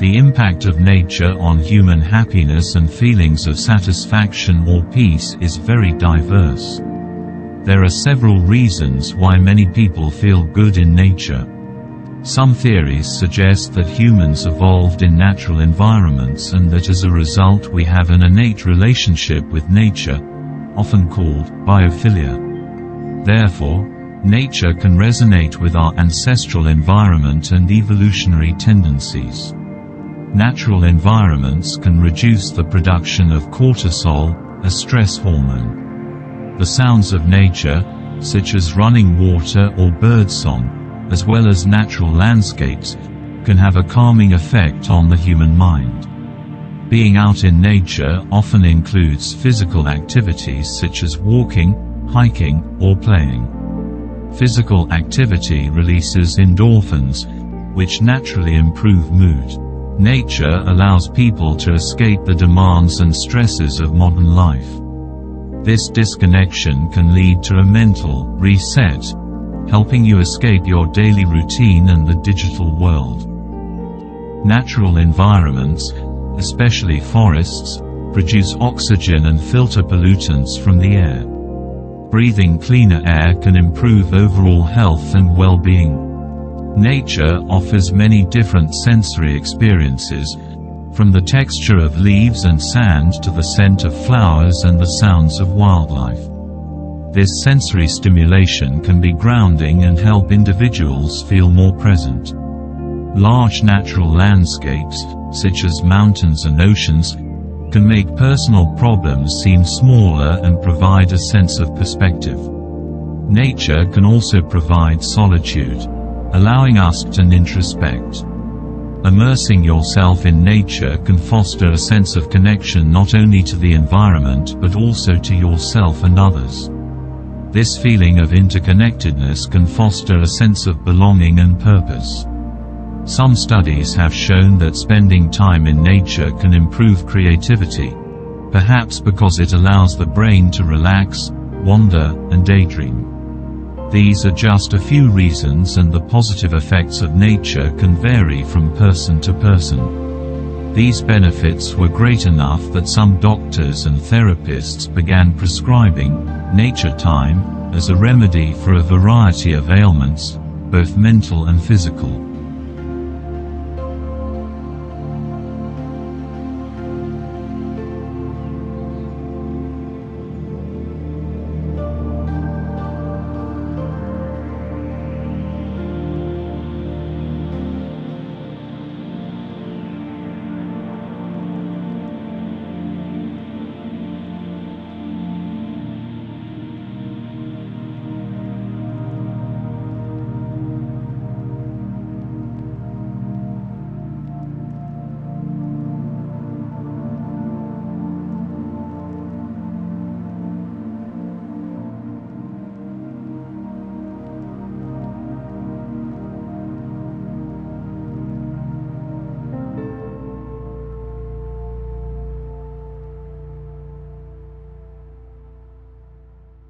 The impact of nature on human happiness and feelings of satisfaction or peace is very diverse. There are several reasons why many people feel good in nature. Some theories suggest that humans evolved in natural environments and that as a result we have an innate relationship with nature, often called biophilia. Therefore, nature can resonate with our ancestral environment and evolutionary tendencies. Natural environments can reduce the production of cortisol, a stress hormone. The sounds of nature, such as running water or birdsong, as well as natural landscapes, can have a calming effect on the human mind. Being out in nature often includes physical activities such as walking, hiking, or playing. Physical activity releases endorphins, which naturally improve mood. Nature allows people to escape the demands and stresses of modern life. This disconnection can lead to a mental reset, helping you escape your daily routine and the digital world. Natural environments, especially forests, produce oxygen and filter pollutants from the air. Breathing cleaner air can improve overall health and well-being. Nature offers many different sensory experiences, from the texture of leaves and sand to the scent of flowers and the sounds of wildlife. This sensory stimulation can be grounding and help individuals feel more present. Large natural landscapes, such as mountains and oceans, can make personal problems seem smaller and provide a sense of perspective. Nature can also provide solitude, allowing us to introspect. Immersing yourself in nature can foster a sense of connection not only to the environment but also to yourself and others. This feeling of interconnectedness can foster a sense of belonging and purpose. Some studies have shown that spending time in nature can improve creativity, perhaps because it allows the brain to relax, wander, and daydream. These are just a few reasons, and the positive effects of nature can vary from person to person. These benefits were great enough that some doctors and therapists began prescribing nature time as a remedy for a variety of ailments, both mental and physical.